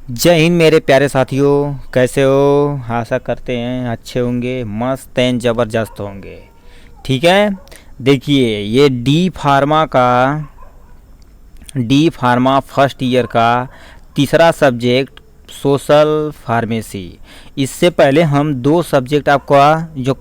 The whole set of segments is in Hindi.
जय हिंद मेरे प्यारे साथियों, कैसे हो? आशा करते हैं अच्छे होंगे, मस्त एंड ज़बरदस्त होंगे। ठीक है। देखिए, ये डी फार्मा फर्स्ट ईयर का तीसरा सब्जेक्ट सोशल फार्मेसी। इससे पहले हम दो सब्जेक्ट आपका जो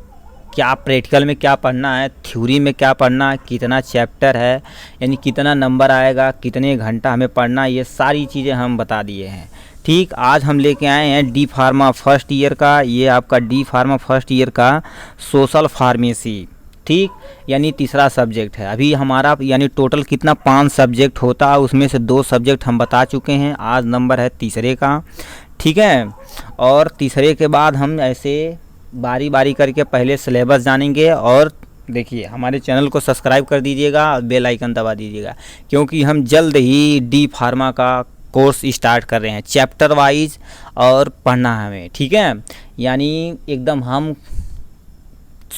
क्या प्रैक्टिकल में क्या पढ़ना है, थ्योरी में क्या पढ़ना है, कितना चैप्टर है, यानी कितना नंबर आएगा, कितने घंटा हमें पढ़ना है, ये सारी चीज़ें हम बता दिए हैं। ठीक, आज हम लेके आए हैं डी फार्मा फर्स्ट ईयर का, ये आपका डी फार्मा फर्स्ट ईयर का सोशल फार्मेसी। ठीक, यानी तीसरा सब्जेक्ट है। अभी हमारा यानी टोटल कितना 5 सब्जेक्ट होता है, उसमें से 2 सब्जेक्ट हम बता चुके हैं, आज नंबर है तीसरे का। ठीक है, और तीसरे के बाद हम ऐसे बारी बारी करके पहले सिलेबस जानेंगे। और देखिए, हमारे चैनल को सब्सक्राइब कर दीजिएगा और बेल आइकन दबा दीजिएगा, क्योंकि हम जल्द ही डी फार्मा का कोर्स स्टार्ट कर रहे हैं चैप्टर वाइज, और पढ़ना है हमें। ठीक है, यानी एकदम हम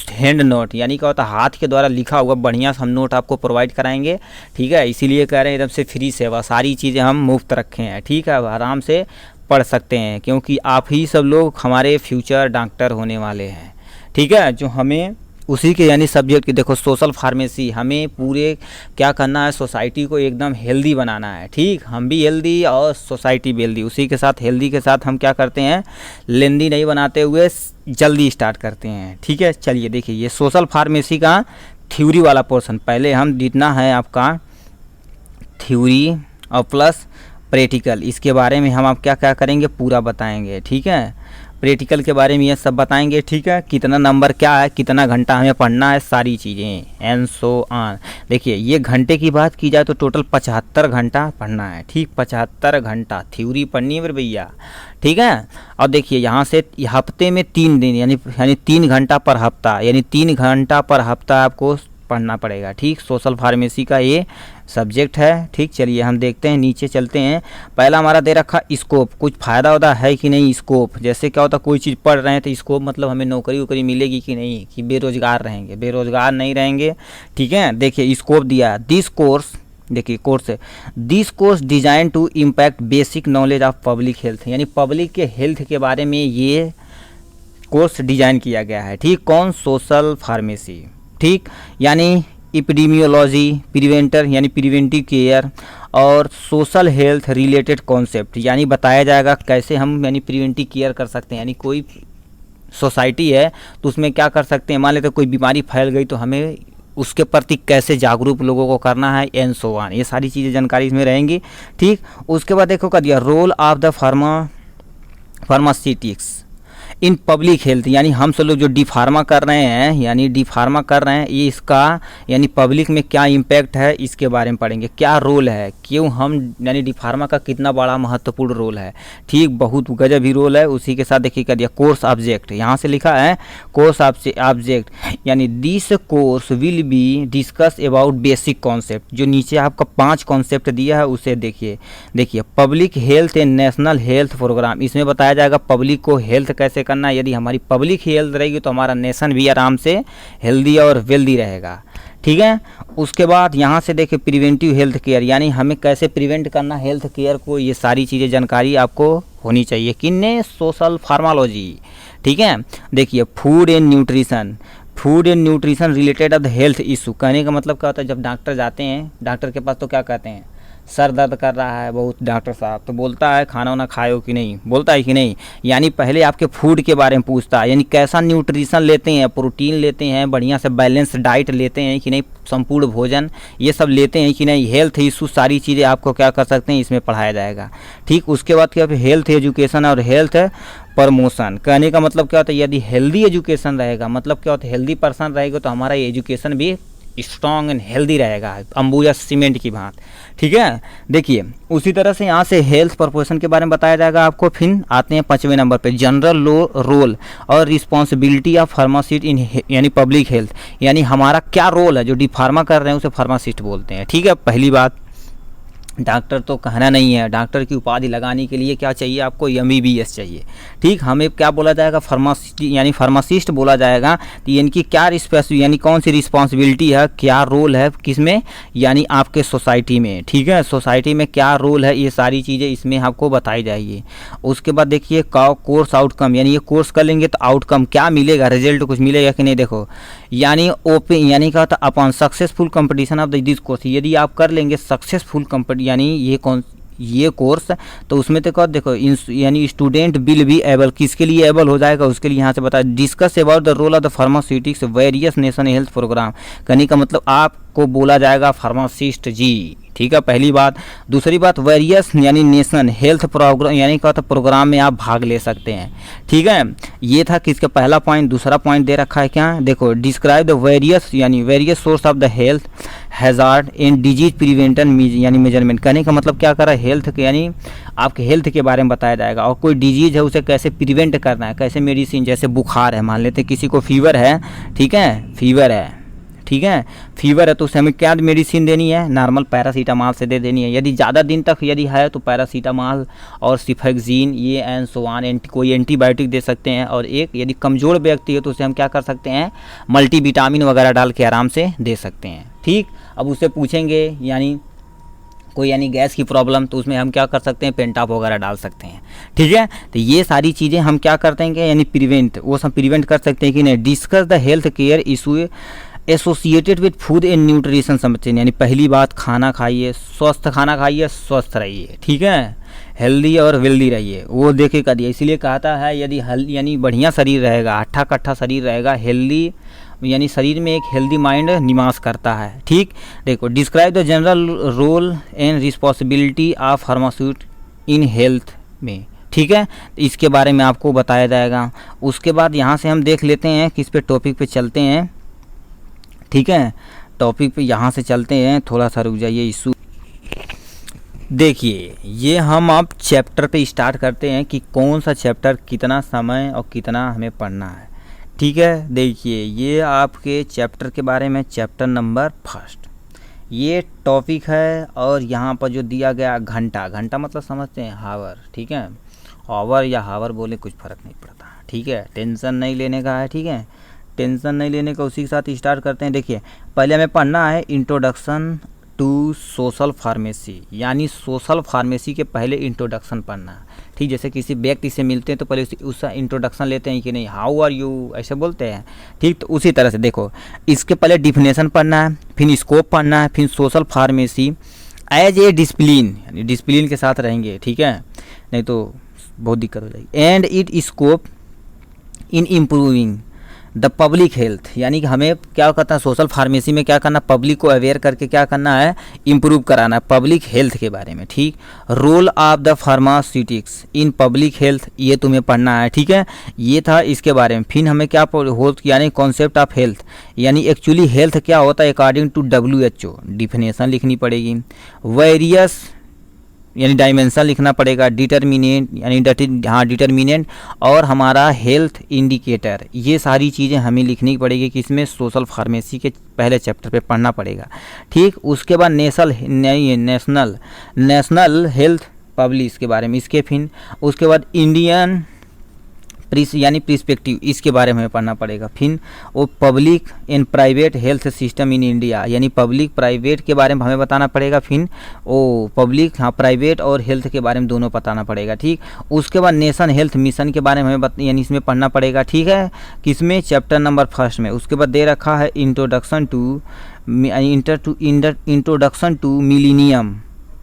हैंड नोट, यानी क्या होता है, हाथ के द्वारा लिखा हुआ बढ़िया हम नोट आपको प्रोवाइड कराएंगे। ठीक है, इसीलिए कह रहे हैं एकदम से फ्री सेवा, सारी चीज़ें हम मुफ्त रखे हैं। ठीक है, आराम से पढ़ सकते हैं, क्योंकि आप ही सब लोग हमारे फ्यूचर डॉक्टर होने वाले हैं। ठीक है, जो हमें उसी के यानी सब्जेक्ट की, देखो सोशल फार्मेसी, हमें पूरे क्या करना है, सोसाइटी को एकदम हेल्दी बनाना है। ठीक, हम भी हेल्दी और सोसाइटी भी हेल्दी, उसी के साथ हेल्दी के साथ हम क्या करते हैं, लेंदी नहीं बनाते हुए जल्दी स्टार्ट करते हैं। ठीक है, चलिए देखिए, ये सोशल फार्मेसी का थ्योरी वाला पोर्शन, पहले हम जितना है आपका थ्योरी और प्लस प्रैक्टिकल, इसके बारे में हम आप क्या क्या करेंगे पूरा बताएंगे। ठीक है, प्रैक्टिकल के बारे में ये सब बताएंगे। ठीक है, कितना नंबर क्या है, कितना घंटा हमें पढ़ना है, सारी चीज़ें एंड सो ऑन। देखिए, ये घंटे की बात की जाए तो टोटल 75 घंटा पढ़ना है। ठीक, 75 घंटा थ्योरी पढ़नी है मेरे भैया। ठीक है, और देखिए यहाँ से हफ्ते में 3 दिन, यानी 3 घंटा पर हफ्ता, यानी 3 घंटा पर हफ्ता आपको पढ़ना पड़ेगा। ठीक, सोशल फार्मेसी का ये सब्जेक्ट है। ठीक, चलिए हम देखते हैं, नीचे चलते हैं। पहला हमारा दे रखा स्कोप, कुछ फ़ायदा होता है कि नहीं स्कोप, जैसे क्या होता है कोई चीज़ पढ़ रहे हैं तो स्कोप मतलब हमें नौकरी वोकरी मिलेगी कि नहीं, कि बेरोज़गार रहेंगे, बेरोज़गार नहीं रहेंगे। ठीक है, देखिए स्कोप दिया, दिस कोर्स, देखिए कोर्स है, this course design to impact basic knowledge of public health, यानी पब्लिक के हेल्थ के बारे में ये कोर्स डिज़ाइन किया गया है। ठीक, कौन, सोशल फार्मेसी। ठीक, यानी एपिडेमियोलॉजी, प्रिवेंटर यानी प्रिवेंटिव केयर, और सोशल हेल्थ रिलेटेड कॉन्सेप्ट, यानी बताया जाएगा कैसे हम यानी प्रिवेंटिव केयर कर सकते हैं, यानी कोई सोसाइटी है तो उसमें क्या कर सकते हैं, मान लेते कोई बीमारी फैल गई तो हमें उसके प्रति कैसे जागरूक लोगों को करना है, एंड सो ऑन, ये सारी चीज़ें जानकारी इसमें रहेंगी। ठीक, उसके बाद देखो क्या दिया, role of the pharmaceutics in public health, यानी हम सब लोग जो डी फार्मा कर रहे हैं, यानी डी फार्मा कर रहे हैं, ये इसका यानी पब्लिक में क्या इम्पैक्ट है, इसके बारे में पढ़ेंगे। क्या रोल है, क्यों हम यानी डी फार्मा का कितना बड़ा महत्वपूर्ण रोल है। ठीक, बहुत गजब ही रोल है। उसी के साथ देखिए क्या दिया, कोर्स ऑब्जेक्ट, यहाँ से लिखा है कोर्स ऑब्जेक्ट, यानी this course will be discuss about basic concept, जो नीचे आपका 5 कॉन्सेप्ट दिया है उसे देखिए public health and national health programme, इसमें बताया जाएगा पब्लिक को हेल्थ कैसे करना। यदि हमारी पब्लिक हेल्थ रहेगी तो हमारा नेशन भी आराम से हेल्दी और वेल्दी रहेगा। ठीक है, उसके बाद यहाँ से देखिए प्रिवेंटिव हेल्थ केयर, यानी हमें कैसे प्रिवेंट करना हेल्थ केयर को, ये सारी चीज़ें जानकारी आपको होनी चाहिए। किन्ने, सोशल फार्मालॉजी। ठीक है, देखिए food and nutrition related of health issue, कहने का मतलब क्या होता है, जब डॉक्टर जाते हैं डॉक्टर के पास तो क्या कहते हैं, सर दर्द कर रहा है बहुत डॉक्टर साहब, तो बोलता है खाना वाना खाए हो कि नहीं, बोलता है कि नहीं, यानी पहले आपके फूड के बारे में पूछता है, यानी कैसा न्यूट्रिशन लेते हैं, प्रोटीन लेते हैं, बढ़िया से बैलेंस डाइट लेते हैं कि नहीं, संपूर्ण भोजन ये सब लेते हैं कि नहीं, हेल्थ इशू सारी चीज़ें आपको क्या कर सकते हैं इसमें पढ़ाया जाएगा। ठीक, उसके बाद क्या, हेल्थ एजुकेशन और हेल्थ प्रमोशन, कहने का मतलब क्या होता है, यदि हेल्दी एजुकेशन रहेगा, मतलब क्या होता है, हेल्दी पर्सन रहेगा तो हमारा एजुकेशन भी स्ट्रॉन्ग एंड हेल्दी रहेगा, अंबुजा सीमेंट की भांत। ठीक है, देखिए उसी तरह से यहाँ से हेल्थ प्रपोर्शन के बारे में बताया जाएगा आपको। फिर आते हैं 5वें नंबर पे, जनरल रोल और रिस्पॉन्सिबिलिटी ऑफ फार्मासिस्ट इन यानी पब्लिक हेल्थ, यानी हमारा क्या रोल है, जो डी फार्मा कर रहे हैं उसे फार्मासिस्ट बोलते हैं। ठीक है, पहली बात डॉक्टर तो कहना नहीं है, डॉक्टर की उपाधि लगाने के लिए क्या चाहिए आपको, MBBS चाहिए। ठीक, हमें क्या बोला जाएगा, फार्मासिस्ट बोला जाएगा। तो इनकी क्या यानी कौन सी रिस्पॉन्सिबिलिटी है, क्या रोल है किसमें, यानी आपके सोसाइटी में। ठीक है, सोसाइटी में क्या रोल है, ये सारी चीज़ें इसमें आपको बताई जाएगी। उसके बाद देखिए कोर्स आउटकम, यानी ये कोर्स कर लेंगे तो आउटकम क्या मिलेगा, रिजल्ट कुछ मिलेगा कि नहीं। देखो यानी ओपन, यानी क्या होता है, upon successful competition of this course, यदि आप कर लेंगे सक्सेसफुल यानी ये कोर्स, तो उसमें तो देखो यानी स्टूडेंट विल बी एबल, किसके लिए एबल हो जाएगा, उसके लिए यहाँ से बताया discuss about the role of the pharmaceutics various national health programme. कहने का मतलब आपको बोला जाएगा फार्मासिस्ट जी। ठीक है, पहली बात। दूसरी बात, वेरियस यानी नेशनल हेल्थ प्रोग्राम, यानी क्या होता है, प्रोग्राम में आप भाग ले सकते हैं। ठीक है, ये था किसका पहला पॉइंट। दूसरा पॉइंट दे रखा है क्या, देखो डिस्क्राइब द वेरियस, यानी various source of the health hazard and disease prevention यानी मेजरमेंट। कहने का मतलब क्या कर रहा है, हेल्थ के यानी आपके हेल्थ के बारे में बताया जाएगा, और कोई डिजीज है उसे कैसे प्रिवेंट करना है, कैसे मेडिसिन, जैसे बुखार है, मान लेते हैं किसी को फीवर है। ठीक है, फीवर है, ठीक है, फीवर है तो उसे हमें क्या मेडिसिन देनी है, नॉर्मल पैरासीटामॉल से दे देनी है। यदि ज़्यादा दिन तक यदि है तो पैरासीटामॉल और सिफेक्सिन ये एंड सो ऑन, कोई एंटीबायोटिक दे सकते हैं। और एक यदि कमज़ोर व्यक्ति है तो उसे हम क्या कर सकते हैं, मल्टीविटामिन वगैरह डाल के आराम से दे सकते हैं। ठीक, अब उससे पूछेंगे यानी कोई यानी गैस की प्रॉब्लम, तो उसमें हम क्या कर सकते हैं, पेंटाप वगैरह डाल सकते हैं। ठीक है, तो ये सारी चीज़ें हम क्या करते हैं, यानी प्रिवेंट, वो सब प्रिवेंट कर सकते हैं कि नहीं। Discuss the health care issue associated with food and nutrition समझते हैं, यानी पहली बात खाना खाइए, स्वस्थ खाना खाइए, स्वस्थ रहिए। ठीक है, हेल्दी और वेल्दी रहिए, वो देखे कर दिया। इसीलिए कहता है यदि यानी बढ़िया शरीर रहेगा, अट्ठा कट्ठा शरीर रहेगा, हेल्दी यानी शरीर में एक हेल्दी माइंड निवास करता है। ठीक, देखो describe the general role and responsibility of pharmacist in health में। ठीक है, इसके बारे में आपको बताया जाएगा। उसके बाद यहाँ से हम देख लेते हैं किस पे टॉपिक पे चलते हैं। ठीक है, टॉपिक पे यहाँ से चलते हैं, थोड़ा सा रुक जाइए इशू। देखिए ये हम अब चैप्टर पे स्टार्ट करते हैं कि कौन सा चैप्टर कितना समय और कितना हमें पढ़ना है। ठीक है, देखिए ये आपके चैप्टर के बारे में, चैप्टर नंबर 1 ये टॉपिक है। और यहाँ पर जो दिया गया घंटा, घंटा मतलब समझते हैं हावर। ठीक है, आवर या हावर बोले कुछ फ़र्क नहीं पड़ता। ठीक है, टेंशन नहीं लेने का है। ठीक है, टेंशन नहीं लेने का, उसी के साथ स्टार्ट करते हैं। देखिए पहले हमें पढ़ना है इंट्रोडक्शन टू सोशल फार्मेसी, यानी सोशल फार्मेसी के पहले इंट्रोडक्शन पढ़ना है। ठीक, जैसे किसी व्यक्ति से मिलते हैं तो पहले उसका इंट्रोडक्शन लेते हैं कि नहीं, हाउ आर यू, ऐसे बोलते हैं। ठीक, तो उसी तरह से देखो इसके पहले डिफिनेशन पढ़ना है, फिर स्कोप पढ़ना है, फिर social pharmacy as a discipline, यानी डिसिप्लिन के साथ रहेंगे। ठीक है, नहीं तो बहुत दिक्कत हो जाएगी। And it scope in improving the public health, यानी कि हमें क्या करना है, सोशल फार्मेसी में क्या करना, पब्लिक को अवेयर करके क्या करना है, इम्प्रूव कराना है पब्लिक हेल्थ के बारे में। ठीक, role of the pharmaceutics in public health, ये तुम्हें पढ़ना है। ठीक है, ये था इसके बारे में। फिर हमें क्या हो, यानी कॉन्सेप्ट ऑफ हेल्थ, यानी एक्चुअली हेल्थ क्या होता है अकॉर्डिंग टू WHO, डिफिनेशन लिखनी पड़ेगी। वेरियस यानी डायमेंशन लिखना पड़ेगा, डिटर्मिनेंट यानी डिटर्मिनेंट, और हमारा हेल्थ इंडिकेटर, ये सारी चीज़ें हमें लिखनी पड़ेगी किसमें, सोशल फार्मेसी के पहले चैप्टर पे पढ़ना पड़ेगा। ठीक, उसके बाद नेशनल हेल्थ पब्लिश के बारे में, इसके फिर उसके बाद इंडियन यानी प्रिस्पेक्टिव, इसके बारे में पढ़ना पड़ेगा। फिर वो public and private health system in India, यानी पब्लिक प्राइवेट के बारे में हमें बताना पड़ेगा। फिर वो पब्लिक प्राइवेट और हेल्थ के बारे में दोनों बताना पड़ेगा। ठीक, उसके बाद नेशन हेल्थ मिशन के बारे में हमें यानी इसमें पढ़ना पड़ेगा। ठीक है, किसमें, चैप्टर नंबर 1 में। उसके बाद दे रखा है introduction to millennium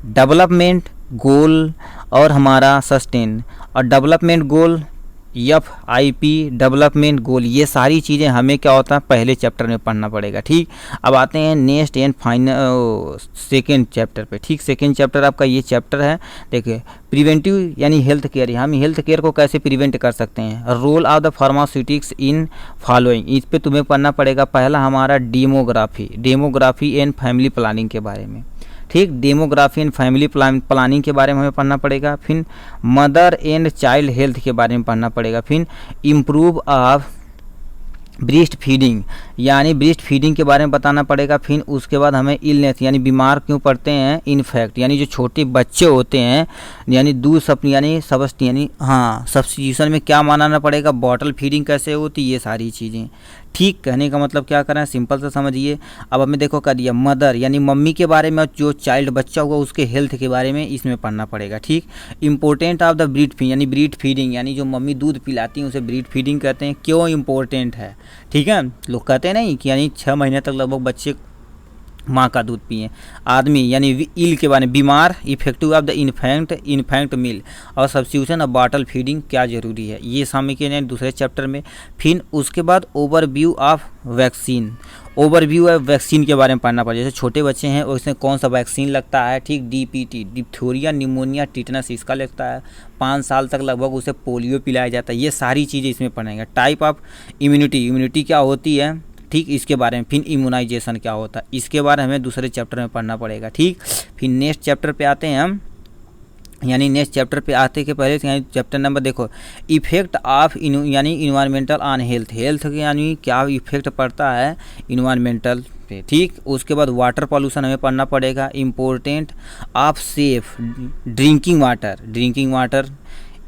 development goal और हमारा सस्टेन, और development goal FIP development goal, ये सारी चीज़ें हमें क्या होता है पहले चैप्टर में पढ़ना पड़ेगा। ठीक, अब आते हैं next and final second chapter पे। ठीक, सेकेंड चैप्टर आपका ये चैप्टर है। देखिए प्रिवेंटिव यानी हेल्थ केयर, हम हेल्थ केयर को कैसे प्रिवेंट कर सकते हैं। Role of the pharmaceutics in following, इस पे तुम्हें पढ़ना पड़ेगा। पहला हमारा डेमोग्राफी एंड फैमिली प्लानिंग के बारे में। ठीक, डेमोग्राफी एंड फैमिली प्लानिंग के बारे में हमें पढ़ना पड़ेगा। फिर मदर एंड चाइल्ड हेल्थ के बारे में पढ़ना पड़ेगा। फिर इम्प्रूव ऑफ ब्रेस्ट फीडिंग, यानी ब्रेस्ट फीडिंग के बारे में बताना पड़ेगा। फिर उसके बाद हमें इलनेस यानी बीमार क्यों पड़ते हैं, इनफैक्ट यानी जो छोटे बच्चे होते हैं यानी दूध यानी सबस्ट यानी सब्स्टिट्यूशन में क्या मानना पड़ेगा, बॉटल फीडिंग कैसे होती, ये सारी चीज़ें। ठीक, कहने का मतलब क्या करें, सिंपल से समझिए। अब हमें देखो कर दिया मदर यानी मम्मी के बारे में, जो चाइल्ड बच्चा हुआ उसके हेल्थ के बारे में इसमें पढ़ना पड़ेगा। ठीक, important of the breed feed यानी ब्रीड फीडिंग यानी जो मम्मी दूध पिलाती हैं उसे ब्रीड फीडिंग कहते हैं। क्यों इम्पोर्टेंट है, ठीक है, लोग कहते हैं नहीं कि यानी 6 महीने तक लगभग बच्चे माँ का दूध पिए। आदमी यानी इल के बारे में, बीमार, इफेक्टिव ऑफ द इन्फेंट मिल और सब्स्टिट्यूशन ऑफ बॉटल फीडिंग क्या जरूरी है, ये शामिल किए हैं दूसरे चैप्टर में। फिर उसके बाद ओवरव्यू ऑफ वैक्सीन, ओवरव्यू है वैक्सीन के बारे में पढ़ना पड़ेगा। जैसे छोटे बच्चे हैं उसमें कौन सा वैक्सीन लगता है, ठीक, DPT डिप्थीरिया निमोनिया टिटनस इसका लगता है। 5 साल तक लगभग उसे पोलियो पिलाया जाता है। ये सारी चीज़ें इसमें पढ़ेंगे। टाइप ऑफ इम्यूनिटी क्या होती है, ठीक, इसके बारे में। फिर इम्यूनाइजेशन क्या होता है, इसके बारे में हमें दूसरे चैप्टर में पढ़ना पड़ेगा। ठीक, फिर नेक्स्ट चैप्टर पे आते हैं हम, यानी नेक्स्ट चैप्टर पे आते के पहले यानी चैप्टर नंबर देखो, इफेक्ट ऑफ यानी इन्वायरमेंटल ऑन हेल्थ, हेल्थ के यानी क्या इफेक्ट पड़ता है इन्वायरमेंटल पे। ठीक, उसके बाद वाटर पॉल्यूशन हमें पढ़ना पड़ेगा। Important of safe drinking water,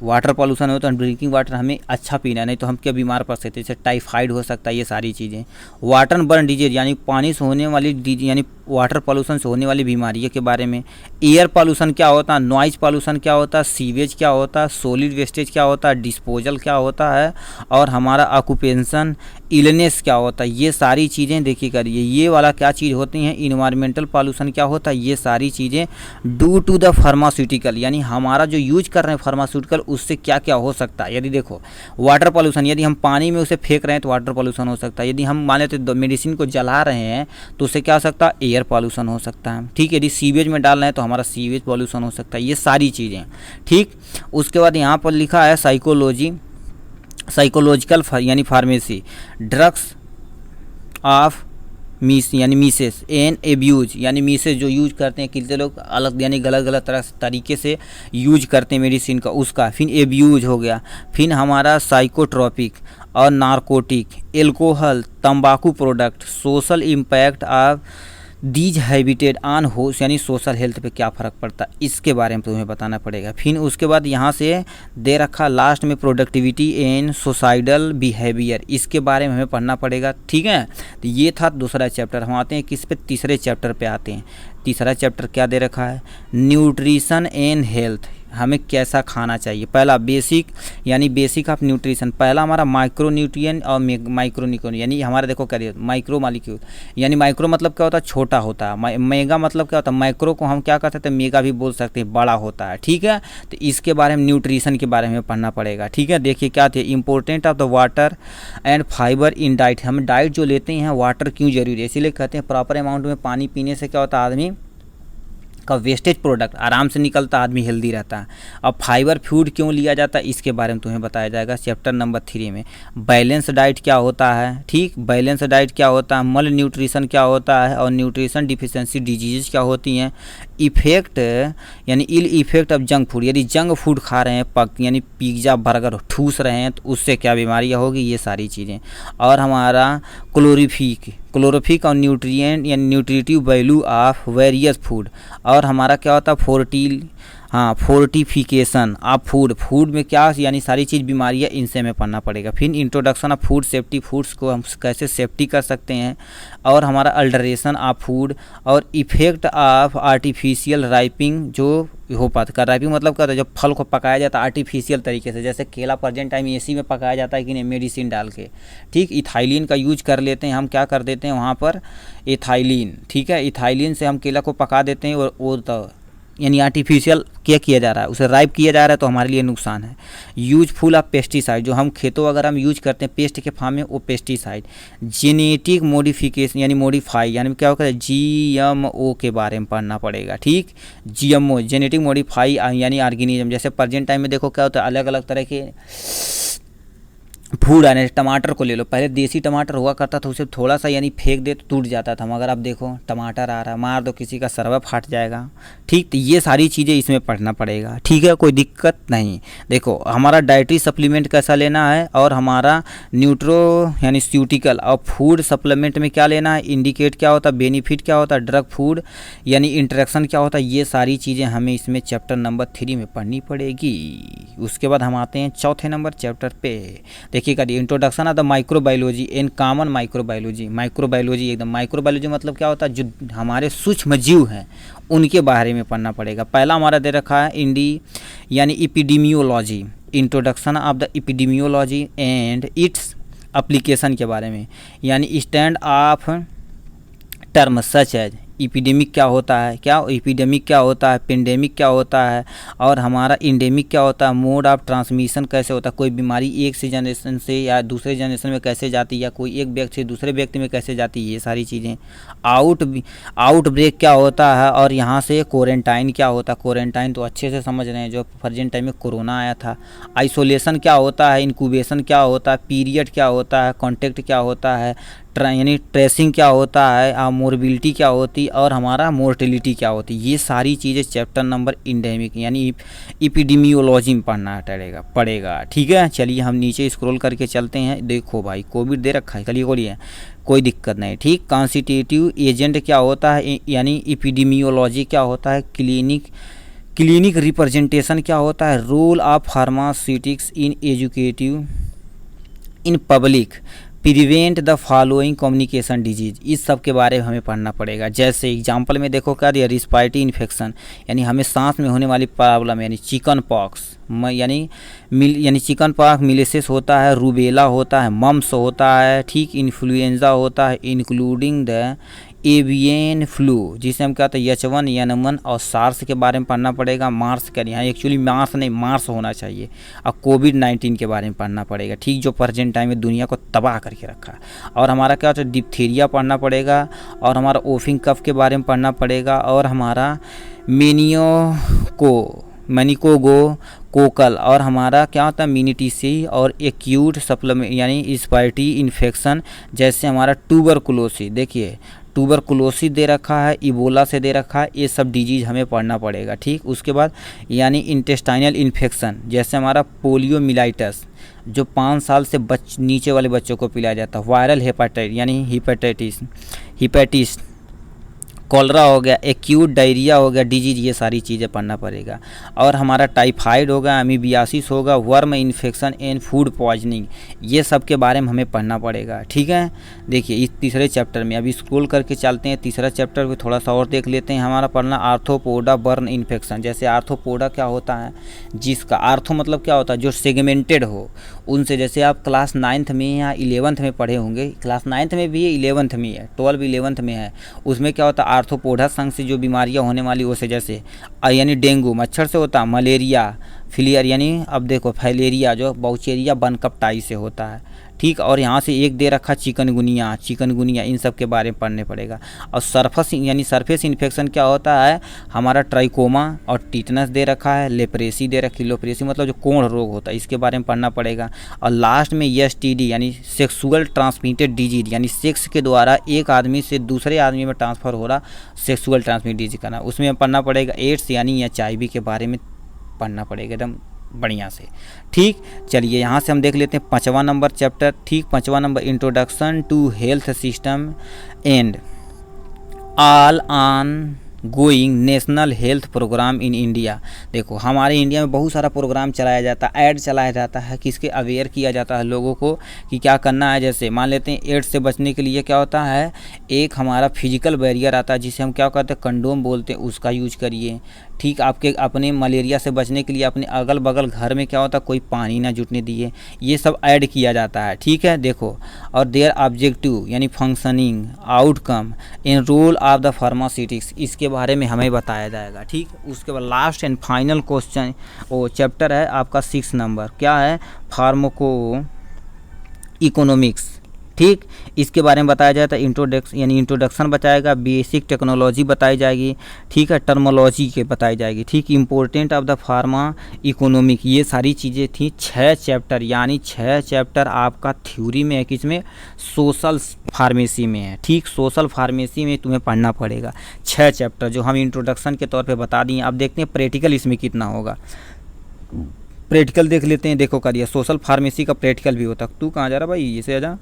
water pollution हो तो ड्रिंकिंग वाटर हमें अच्छा पीना है, नहीं तो हम क्या बीमार पड़ सकते हैं, जैसे टाइफाइड हो सकता है, ये सारी चीज़ें। वाटर बर्न डिजीज यानी पानी से होने वाली यानी वाटर पॉल्यूशन से होने वाली बीमारियों के बारे में। एयर पॉल्यूशन क्या होता है, नॉइज पॉल्यूशन क्या होता है, सीवेज क्या होता है, सॉलिड वेस्टेज क्या होता है, डिस्पोजल क्या होता है, और हमारा ऑक्यूपेशन इलनेस क्या होता है, ये सारी चीज़ें देखिए करिए। ये वाला क्या चीज़ होती हैं, इन्वायरमेंटल पॉल्यूशन क्या होता है, ये सारी चीज़ें ड्यू टू द फार्मास्यूटिकल यानी हमारा जो यूज कर रहे हैं फार्मास्यूटिकल उससे क्या क्या हो सकता है। यदि देखो वाटर पॉल्यूशन, यदि हम पानी में उसे फेंक रहे हैं तो वाटर पॉल्यूशन हो सकता है। यदि हम मान लेते मेडिसिन को जला रहे हैं तो उससे क्या हो सकता है, एयर पॉल्यूशन हो सकता है। ठीक, यदि सीवेज में डाल रहे हैं तो हमारा सीवेज पॉल्यूशन हो सकता है, ये सारी चीज़ें। ठीक, उसके बाद यहाँ पर लिखा है साइकोलॉजिकल यानी pharmacy, drugs of missus and abuse यानी मीसेस जो यूज करते हैं, कितने लोग अलग यानी गलत तरीके से यूज करते हैं मेडिसिन का, उसका। फिर एब्यूज हो गया। फिर हमारा साइकोट्रॉपिक और नारकोटिक, एल्कोहल, तंबाकू product, social impact of these habitat on host यानी सोशल हेल्थ पे क्या फ़र्क पड़ता है, इसके बारे में तुम्हें बताना पड़ेगा। फिर उसके बाद यहाँ से दे रखा लास्ट में प्रोडक्टिविटी एंड सोसाइडल बिहेवियर, इसके बारे में हमें पढ़ना पड़ेगा। ठीक है, तो ये था दूसरा चैप्टर। हम आते हैं किस पे, तीसरे चैप्टर पे आते हैं। तीसरा चैप्टर क्या दे रखा है, न्यूट्रिशन एंड हेल्थ, हमें कैसा खाना चाहिए। पहला बेसिक यानी बेसिक ऑफ न्यूट्रिशन, पहला हमारा माइक्रो न्यूट्रिएंट और माइक्रो न्यूट्रिएंट यानी हमारा देखो क्या माइक्रो मालिक्यूल, यानी माइक्रो मतलब क्या होता है, छोटा होता है। मेगा मतलब क्या होता है, माइक्रो को हम क्या कर सकते हैं, मेगा भी बोल सकते हैं, बड़ा होता है। ठीक है, तो इसके बारे में न्यूट्रिशन के बारे में पढ़ना पड़ेगा। ठीक है, देखिए क्या थे, important of the water and fibre in diet, हम डाइट जो लेते हैं वाटर क्यों जरूरी है, इसीलिए कहते हैं प्रॉपर अमाउंट में पानी पीने से क्या होता है, आदमी का वेस्टेज प्रोडक्ट आराम से निकलता, आदमी हेल्दी रहता है। अब फाइबर फूड क्यों लिया जाता है, इसके बारे में तुम्हें बताया जाएगा चैप्टर नंबर 3 में। बैलेंस डाइट क्या होता है, ठीक, बैलेंस डाइट क्या होता है, मल न्यूट्रिशन क्या होता है, और न्यूट्रिशन डिफिशिएंसी डिजीज क्या होती हैं। इफेक्ट यानी ill effect of junk food, यदि जंक फूड खा रहे हैं यानी पिज्ज़ा बर्गर ठूस रहे हैं तो उससे क्या बीमारियाँ होगी, ये सारी चीज़ें। और हमारा क्लोरोफिक और न्यूट्रिएंट यानी nutritive value of various food, और हमारा क्या होता है फोर्टिफिकेशन ऑफ फूड में क्या यानी सारी चीज़ बीमारियाँ, इनसे हमें पढ़ना पड़ेगा। फिर introduction of food safety, foods को हम कैसे सेफ्टी कर सकते हैं, और हमारा अल्टरेशन ऑफ फूड, और इफेक्ट ऑफ आर्टिफिशियल राइपिंग जो हो पाता है। राइपिंग मतलब क्या होता है, जब फल को पकाया जाता है आर्टिफिशियल तरीके से, जैसे केला प्रेजेंट टाइम एसी में पकाया जाता है कि नहीं, मेडिसिन डाल के। ठीक, इथाइलिन का यूज कर लेते हैं हम, क्या कर देते हैं वहाँ पर इथाइलिन। ठीक है, इथाइलिन से हम केला को पका देते हैं, और वो तो यानी आर्टिफिशियल क्या किया जा रहा है, उसे राइप किया जा रहा है, तो हमारे लिए नुकसान है। यूजफुल ऑफ पेस्टिसाइड, जो हम खेतों अगर हम यूज करते हैं पेस्ट के फॉर्म में, वो पेस्टिसाइड। जेनेटिक मॉडिफिकेशन यानी मॉडिफाई यानी क्या होता है, GMO के बारे में पढ़ना पड़ेगा। ठीक, GMO जेनेटिक मॉडिफाई यानी ऑर्गेनिज्म, जैसे प्रेजेंट टाइम में देखो क्या होता है, अलग अलग तरह के फूड आने टमाटर को ले लो, पहले देसी टमाटर हुआ करता था, उसे थोड़ा सा यानी फेंक दे तो टूट जाता था, मगर अब देखो टमाटर आ रहा है, मार दो किसी का सरवा फाट जाएगा। ठीक, तो ये सारी चीज़ें इसमें पढ़ना पड़ेगा। ठीक है, कोई दिक्कत नहीं। देखो हमारा डाइटरी सप्लीमेंट कैसा लेना है, और हमारा न्यूट्रो यानी स्यूटिकल और फूड सप्लीमेंट में क्या लेना है, इंडिकेट क्या होता है, बेनिफिट क्या होता है, ड्रग फूड यानी इंटरेक्शन क्या होता है, ये सारी चीज़ें हमें इसमें चैप्टर नंबर 3 में पढ़नी पड़ेगी। उसके बाद हम आते हैं चौथे नंबर चैप्टर पे। देखिएगा, introduction of the microbiology in common microbiology. Microbiology एकदम, माइक्रोबायोलॉजी मतलब क्या होता है, जो हमारे सूक्ष्म जीव हैं उनके बारे में पढ़ना पड़ेगा। पहला हमारा दे रखा है यानी epidemiology, introduction of the epidemiology and its application के बारे में, यानी stand of term such as epidemic क्या होता है, एपिडेमिक क्या होता है, पेंडेमिक क्या होता है, और हमारा इंडेमिक क्या होता है, मोड ऑफ ट्रांसमिशन कैसे होता है, कोई बीमारी एक से जनरेशन से या दूसरे जनरेशन में कैसे जाती है, या कोई एक व्यक्ति से दूसरे व्यक्ति में कैसे जाती है, ये सारी चीज़ें। आउटब्रेक क्या होता है, और यहाँ से क्वारंटाइन क्या होता है। क्वारंटाइन तो अच्छे से समझ रहे हैं, जो प्रेजेंट टाइम में कोरोना आया था। आइसोलेशन क्या होता है, इंक्यूबेशन क्या होता है, पीरियड क्या होता है, कॉन्टेक्ट क्या होता है, यानी ट्रेसिंग क्या होता है, मोरबिलिटी क्या होती, और हमारा मोर्टेलिटी क्या होती, ये सारी चीज़ें चैप्टर नंबर इंडेमिक यानी इपिडेमियोलॉजी में पड़ेगा। ठीक है, चलिए हम नीचे स्क्रॉल करके चलते हैं। देखो भाई, कोविड दे रखा है, चलिए बोलिए, कोई दिक्कत नहीं। ठीक, कॉन्स्टिट्यूटिव एजेंट क्या होता है, यानी इपिडेमियोलॉजी क्या होता है, क्लिनिक रिप्रेजेंटेशन क्या होता है, role of pharmaceutics in public prevent the following communication disease, इस सब के बारे में हमें पढ़ना पड़ेगा। जैसे एग्जांपल में देखो क्या दिया, रिस्पायरेटरी इन्फेक्शन यानी हमें सांस में होने वाली प्रॉब्लम, यानी चिकन पॉक्स यानी चिकन पॉक्स, मिलेसिस होता है, रूबेला होता है, मम्स होता है, ठीक, इन्फ्लुएंजा होता है, इंक्लूडिंग द एवियन फ्लू, जिसे हम कहते हैं H1 N1, और सार्स के बारे में पढ़ना पड़ेगा। मार्स का यहाँ एक्चुअली मार्स नहीं, मार्स होना चाहिए। और कोविड-19 के बारे में पढ़ना पड़ेगा, ठीक, जो प्रेजेंट टाइम में दुनिया को तबाह करके रखा है। और हमारा क्या होता है, डिप्थीरिया पढ़ना पड़ेगा, और हमारा ओफिंग कफ के बारे में पढ़ना पड़ेगा, और हमारा मेनिकोगोकोकल, और हमारा क्या होता है मीनिटीसी, और एक्यूट सप्लीमेंट यानी रिस्पायरेटरी इन्फेक्शन, जैसे हमारा ट्यूबरकुलोसिस। देखिए ट्यूबरकुलोसिस दे रखा है, इबोला से दे रखा है, ये सब डिजीज़ हमें पढ़ना पड़ेगा। ठीक, उसके बाद यानी इंटेस्टाइनल इन्फेक्शन, जैसे हमारा पोलियोमिलाइटिस जो 5 साल से नीचे वाले बच्चों को पिलाया जाता है, वायरल हेपेटाइटिस यानी हिपेटिस, कॉलरा हो गया, एक्यूट डायरिया हो गया डिजीज, ये सारी चीज़ें पढ़ना पड़ेगा। और हमारा टाइफाइड होगा, अमीबियासिस होगा, worm infection and food poisoning, ये सब के बारे में हमें पढ़ना पड़ेगा। ठीक है, देखिए इस तीसरे चैप्टर में अभी स्क्रॉल करके चलते हैं, तीसरा चैप्टर भी थोड़ा सा और देख लेते हैं। हमारा पढ़ना आर्थ्रोपोडा बर्न इन्फेक्शन। जैसे आर्थ्रोपोडा क्या होता है, जिसका आर्थो मतलब क्या होता है, जो सेगमेंटेड हो उनसे, जैसे आप क्लास 9th में या 11th में पढ़े होंगे, क्लास 9th में भी है, 11th में है, 12 11th में है, उसमें क्या होता है आर्थ्रोपोडा संघ से जो बीमारियां होने वाली वो से, जैसे यानी डेंगू मच्छर से होता है, मलेरिया फिलियर यानी अब देखो फाइलेरिया जो बाउचेरिया बनकपटाई से होता है। ठीक, और यहाँ से एक दे रखा चिकनगुनिया, इन सब के बारे में पढ़ने पड़ेगा। और सरफेस इन्फेक्शन क्या होता है, हमारा ट्राइकोमा और टीटनस दे रखा है, लेप्रेसी दे रखी, लेप्रेसी मतलब जो कोढ़ रोग होता है, इसके बारे में पढ़ना पड़ेगा। और लास्ट में STD यानी सेक्सुअल ट्रांसमिटेड डिजीज, यानी सेक्स के द्वारा एक आदमी से दूसरे आदमी में ट्रांसफ़र हो रहा सेक्सुअल ट्रांसमिटेड डिजीज का नाम, उसमें पढ़ना पड़ेगा। एड्स यानी HIV के बारे में पढ़ना पड़ेगा एकदम बढ़िया से। ठीक, चलिए यहाँ से हम देख लेते हैं 5वां नंबर चैप्टर। ठीक, 5वां number introduction to health system and all ongoing national health programme in India. देखो हमारे इंडिया में बहुत सारा प्रोग्राम चलाया जाता है, ऐड चलाया जाता है, किसके अवेयर किया जाता है लोगों को कि क्या करना है। जैसे मान लेते हैं एड्स से बचने के लिए क्या होता है, एक हमारा फिजिकल बैरियर आता है जिसे हम क्या कहते हैं कंडोम बोलते हैं, उसका यूज करिए। ठीक, आपके अपने मलेरिया से बचने के लिए अपने अगल बगल घर में क्या होता है कोई पानी ना जुटने दिए, ये सब ऐड किया जाता है। ठीक है, देखो और देयर ऑब्जेक्टिव यानी functioning outcome in role of the pharmaceutics, इसके बारे में हमें बताया जाएगा। ठीक, उसके बाद लास्ट एंड फाइनल क्वेश्चन वो चैप्टर है आपका 6 नंबर, क्या है फार्माको इकोनॉमिक्स। ठीक। इसके बारे में बताया जाए तो इंट्रोडक्शन बताएगा, बेसिक टेक्नोलॉजी बताई जाएगी, ठीक है, टर्मोलॉजी के बताई जाएगी, ठीक, important of the pharma economic, ये सारी चीज़ें थी। 6 चैप्टर, यानी 6 चैप्टर आपका थ्योरी में है, किसमें, सोशल फार्मेसी में है, ठीक, सोशल फार्मेसी में तुम्हें पढ़ना पड़ेगा 6 चैप्टर, जो हम इंट्रोडक्शन के तौर पे बता दिए। अब देखते हैं प्रैक्टिकल इसमें कितना होगा। प्रैक्टिकल देख लेते हैं। देखो करिए, सोशल फार्मेसी का प्रैक्टिकल भी होता। तू कहाँ जा रहा भाई, इसे आ जा।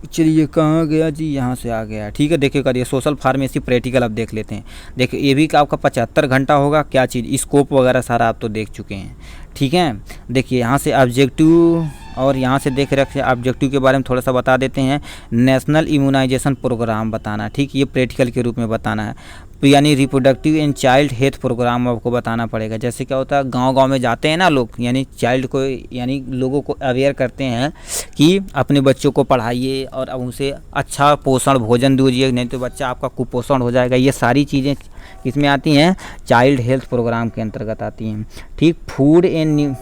चलिए कहाँ गया जी, यहाँ से आ गया, ठीक है। देखिए करिए, सोशल फार्मेसी प्रैक्टिकल अब देख लेते हैं। देखिए ये भी आपका 75 घंटा होगा। क्या चीज़, स्कोप वगैरह सारा आप तो देख चुके हैं, ठीक है। देखिए यहाँ से ऑब्जेक्टिव, और यहाँ से देख रखे ऑब्जेक्टिव के बारे में थोड़ा सा बता देते हैं। नेशनल इम्यूनाइजेशन प्रोग्राम बताना, ठीक, ये प्रैक्टिकल के रूप में बताना है। यानी reproductive and child health programme आपको बताना पड़ेगा। जैसे क्या होता है, गांव-गांव में जाते हैं ना लोग, यानी चाइल्ड को, यानी लोगों को अवेयर करते हैं कि अपने बच्चों को पढ़ाइए और अब उसे अच्छा पोषण भोजन दीजिए, नहीं तो बच्चा आपका कुपोषण हो जाएगा। ये सारी चीज़ें किसमें आती हैं, चाइल्ड हेल्थ प्रोग्राम के अंतर्गत आती हैं, ठीक। Food and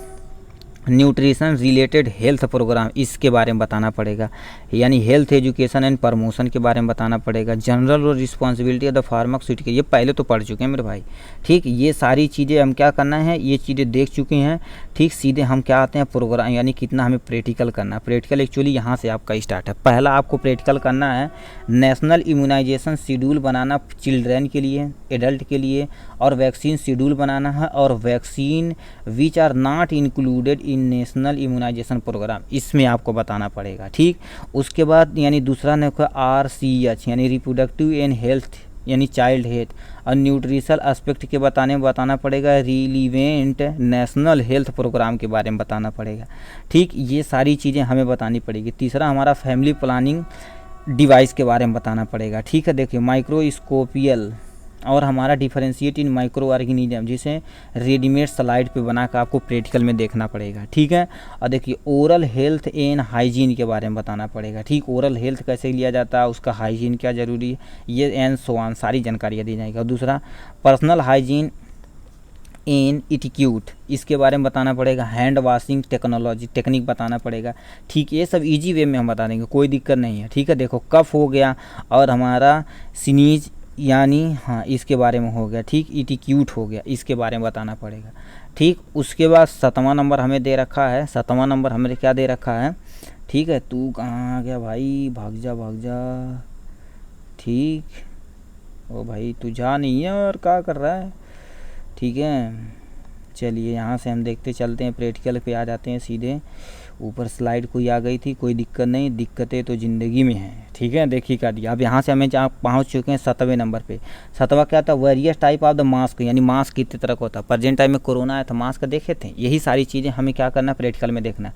nutrition related health programme, इसके बारे में बताना पड़ेगा। यानी हेल्थ एजुकेशन एंड प्रमोशन के बारे में बताना पड़ेगा। जनरल और रिस्पॉन्सिबिलिटी ऑफ द फार्मास्यूटिकल, ये पहले तो पढ़ चुके हैं मेरे भाई, ठीक। ये सारी चीज़ें हम क्या करना है, ये चीज़ें देख चुके हैं, ठीक। सीधे हम क्या आते हैं प्रोग्राम, यानी कितना हमें प्रैक्टिकल करना है। प्रैक्टिकल एक्चुअली यहाँ से आपका स्टार्ट है। पहला आपको प्रैक्टिकल करना है, नेशनल इम्यूनाइजेशन शेड्यूल बनाना चिल्ड्रन के लिए, एडल्ट के लिए, और वैक्सीन शेड्यूल बनाना है, और vaccine which are not included in national immunisation programme, इसमें आपको बताना पड़ेगा, ठीक। उसके बाद यानी दूसरा ने RCH, यानी रिप्रोडक्टिव एंड हेल्थ, यानी चाइल्ड हेल्थ, और न्यूट्रिशनल एस्पेक्ट के बताना पड़ेगा। रिलीवेंट नेशनल हेल्थ प्रोग्राम के बारे में बताना पड़ेगा, ठीक। ये सारी चीज़ें हमें बतानी पड़ेगी। तीसरा हमारा फैमिली प्लानिंग डिवाइस के बारे में बताना पड़ेगा, ठीक है। देखिए माइक्रोस्कोपियल, और हमारा डिफरेंशिएट इन माइक्रो ऑर्गेनिज्म, जिसे रेडीमेड स्लाइड पे बनाकर आपको प्रैक्टिकल में देखना पड़ेगा, ठीक है। और देखिए ओरल हेल्थ एंड हाइजीन के बारे में बताना पड़ेगा, ठीक। ओरल हेल्थ कैसे लिया जाता है, उसका हाइजीन क्या ज़रूरी है, ये एंड सो ऑन सारी जानकारियाँ दी जाएगी। और दूसरा पर्सनल हाइजीन इन इटिक्यूट, इसके बारे में बताना पड़ेगा। हैंड वॉशिंग टेक्नोलॉजी, टेक्निक बताना पड़ेगा, ठीक। ये सब इजी वे में हम बता देंगे, कोई दिक्कत नहीं है, ठीक है। देखो कफ हो गया, और हमारा स्नीज, यानी हाँ इसके बारे में हो गया, ठीक। इटिक्यूट हो गया, इसके बारे में बताना पड़ेगा, ठीक। उसके बाद 7वां नंबर हमें दे रखा है। 7वां नंबर हमें क्या दे रखा है, ठीक है। तू कहाँ आ गया भाई, भाग जा, ठीक। ओ भाई तू जा नहीं है और क्या कर रहा है, ठीक है। चलिए यहाँ से हम देखते चलते हैं, प्रैक्टिकल पे आ जाते हैं सीधे। ऊपर स्लाइड कोई आ गई थी, कोई दिक्कत नहीं, दिक्कतें तो ज़िंदगी में हैं, ठीक है। देखिए क्या दिया। अब यहाँ से हमें जहाँ पहुँच चुके हैं 7वें नंबर पे। 7वां क्या था, various type of the mask, यानी मास्क कितने तरह का होता है। प्रेजेंट टाइम में कोरोना आया था, मास्क देखे थे। यही सारी चीज़ें हमें क्या करना है, प्रैक्टिकल में देखना।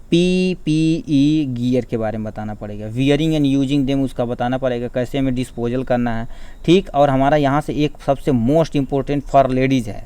PPE गियर के बारे में बताना पड़ेगा। वियरिंग एंड यूजिंग देम, उसका बताना पड़ेगा, कैसे हमें डिस्पोजल करना है, ठीक। और हमारा यहाँ से एक सबसे मोस्ट इम्पोर्टेंट फॉर लेडीज़ है,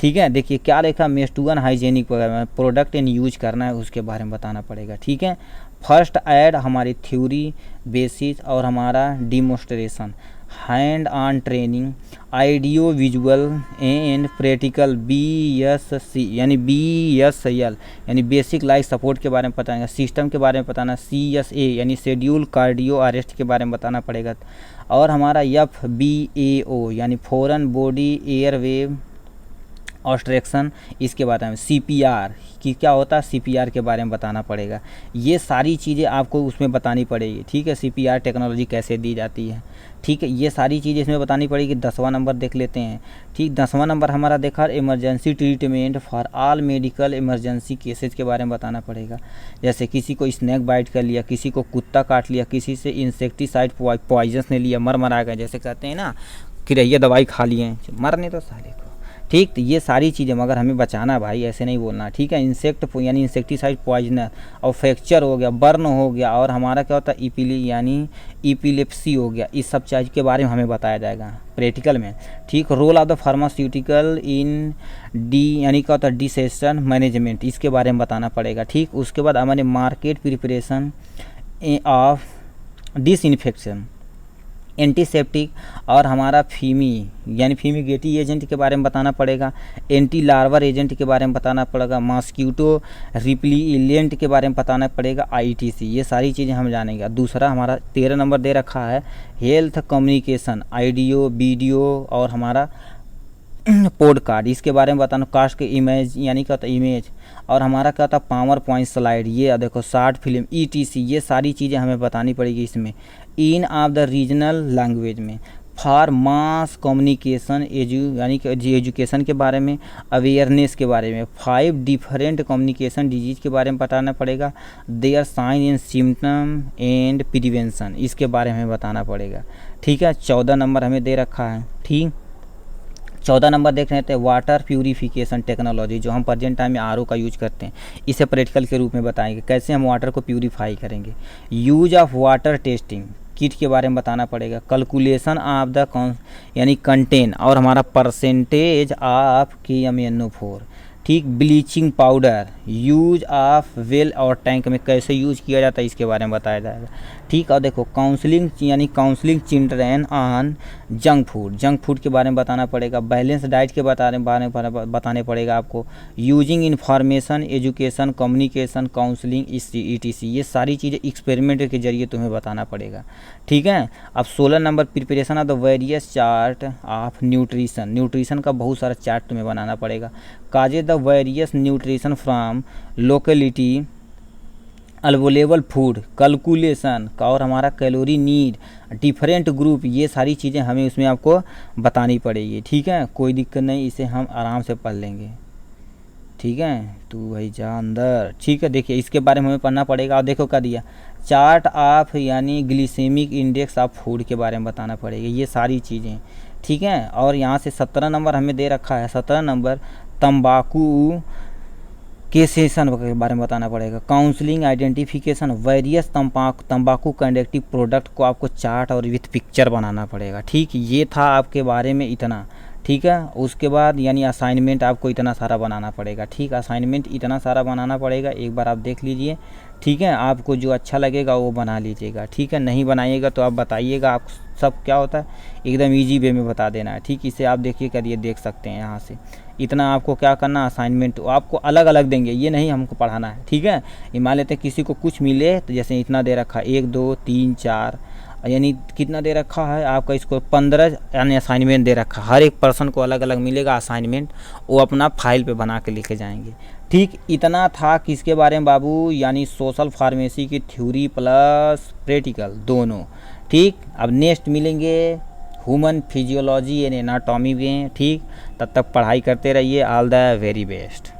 ठीक है। देखिए क्या लिखा, मेस्टुअन हाइजेनिक वगैरह प्रोडक्ट एंड यूज करना है, उसके बारे में बताना पड़ेगा, ठीक है। फर्स्ट ऐड हमारी थ्योरी बेसिस, और हमारा demonstration, hand on training, audio visual and practical, BSC यानी BSL यानी बेसिक लाइफ सपोर्ट के बारे में बताएंगे। सिस्टम के बारे में बताना, CSA यानी शेड्यूल कार्डियो अरेस्ट के बारे में बताना पड़ेगा। और हमारा FBAO यानी फॉरेन बॉडी एयरवे ऑब्स्ट्रक्शन, इसके बारे में। CPR कि क्या होता है, CPR के बारे में बताना पड़ेगा। ये सारी चीज़ें आपको उसमें बतानी पड़ेगी, ठीक है। CPR टेक्नोलॉजी कैसे दी जाती है, ठीक है। ये सारी चीज़ें इसमें बतानी पड़ेगी। 10वां नंबर देख लेते हैं, ठीक। 10वां नंबर हमारा देखा, emergency treatment for all medical emergency cases के बारे में बताना पड़ेगा। जैसे किसी को स्नैक बाइट कर लिया, किसी को कुत्ता काट लिया, किसी से इंसेक्टिसाइड पॉइजन ने लिया, मर गए, जैसे कहते हैं ना कि रहिए दवाई खा लिए, मरने तो साले को, ठीक। तो ये सारी चीज़ें मगर हमें बचाना भाई, ऐसे नहीं बोलना, ठीक है। इंसेक्ट यानी इंसेक्टिसाइड पॉइजनर, और फ्रैक्चर हो गया, बर्न हो गया, और हमारा क्या होता है यानी इपिलेप्सी हो गया। इस सब चीज़ के बारे में हमें बताया जाएगा प्रैक्टिकल में, ठीक। रोल ऑफ द फार्मास्यूटिकल इन यानी क्या होता है डिसीजन मैनेजमेंट, इसके बारे में बताना पड़ेगा, ठीक। उसके बाद हमारे market preparation of disinfection, antiseptic और हमारा फीमी यानी फीमिगेटी एजेंट के बारे में बताना पड़ेगा, एंटी लार्वर एजेंट के बारे में बताना पड़ेगा, मॉस्क्यूटो रिपेलेंट के बारे में बताना पड़ेगा, आईटीसी, ये सारी चीज़ें हम जानेंगे। दूसरा हमारा 13 नंबर दे रखा है हेल्थ कम्युनिकेशन, ऑडियो वीडियो और हमारा पॉडकास्ट, इसके बारे में बताना, कास्ट के इमेज यानी क्या होता है इमेज, और हमारा क्या होता है पावर पॉइंट स्लाइड, ये देखो शॉर्ट फिल्म, ईटीसी, ये सारी चीज़ें हमें बतानी पड़ेगी इसमें। इन ऑफ द रीजनल लैंग्वेज में फॉर मास कम्युनिकेशन यानी कि एजुकेशन के बारे में, अवेयरनेस के बारे में, 5 डिफरेंट कम्युनिकेशन डिजीज के बारे में बताना पड़ेगा, their sign and symptom and prevention, इसके बारे में बताना पड़ेगा। ठीक है, 14 नंबर हमें दे रखा है। ठीक, 14 नंबर देख रहे थे वाटर प्यूरिफिकेशन टेक्नोलॉजी, जो हम प्रेजेंट टाइम में आरओ का यूज करते हैं, इसे प्रैक्टिकल के रूप में बताएंगे कैसे हम वाटर को प्यूरिफाई करेंगे। Use of water testing kit के बारे में बताना पड़ेगा, कैलकुलेशन ऑफ द यानी कंटेन और हमारा परसेंटेज ऑफ KMnO4। ठीक, bleaching powder, use of well और टैंक में कैसे यूज किया जाता है इसके बारे में बताया जाएगा। ठीक, और देखो काउंसलिंग यानी counselling children on junk food के बारे में बताना पड़ेगा, बैलेंस डाइट के बारे में बताने पड़ेगा आपको, using information education communication counselling ETC, ये सारी चीज़ें एक्सपेरिमेंट के जरिए तुम्हें बताना पड़ेगा। ठीक है, अब 16 number preparation of the various chart of nutrition का बहुत सारा चार्ट तुम्हें बनाना पड़ेगा, काजे the various nutrition from locality, available food, calculation का और हमारा कैलोरी नीड, डिफरेंट ग्रुप, ये सारी चीज़ें हमें उसमें आपको बतानी पड़ेगी। ठीक है, कोई दिक्कत नहीं, इसे हम आराम से पढ़ लेंगे। ठीक है, तू भाई जा अंदर। ठीक है, देखिए इसके बारे में हमें पढ़ना पड़ेगा। और देखो क्या दिया, चार्ट ऑफ यानी ग्लिसेमिक इंडेक्स ऑफ फूड के बारे में बताना पड़ेगा, ये सारी चीज़ें। ठीक है, और यहाँ से 17 नंबर हमें दे रखा है, 17 नंबर तंबाकू के सेशन के बारे में बताना पड़ेगा, काउंसलिंग आइडेंटिफिकेशन वेरियस तंबाकू कंडक्टिव प्रोडक्ट को आपको चार्ट और विथ पिक्चर बनाना पड़ेगा। ठीक, ये था आपके बारे में इतना। ठीक है, उसके बाद यानी असाइनमेंट आपको इतना सारा बनाना पड़ेगा। ठीक, असाइनमेंट इतना सारा बनाना पड़ेगा, एक बार आप देख लीजिए। ठीक है, आपको जो अच्छा लगेगा वो बना लीजिएगा। ठीक है, नहीं बनाइएगा तो आप बताइएगा, आप सब क्या होता है एकदम इजी वे में बता देना है। ठीक, इसे आप देखिए करिए, देख सकते हैं यहाँ से। इतना आपको क्या करना, असाइनमेंट आपको अलग अलग देंगे, ये नहीं हमको पढ़ाना है। ठीक है, ये मान लेते हैं किसी को कुछ मिले तो जैसे इतना दे रखा है 1 2 3 4 यानी कितना दे रखा है आपका, इसको 15 यानी असाइनमेंट दे रखा है, हर एक पर्सन को अलग अलग मिलेगा असाइनमेंट, वो अपना फाइल पे बना के लेके जाएंगे। ठीक, इतना था किसके बारे में बाबू, यानी सोशल फार्मेसी की थ्योरी प्लस प्रैक्टिकल दोनों। ठीक, अब नेक्स्ट मिलेंगे ह्यूमन फिजियोलॉजी एंड एनाटॉमी में। ठीक, तब तक पढ़ाई करते रहिए। All the very best.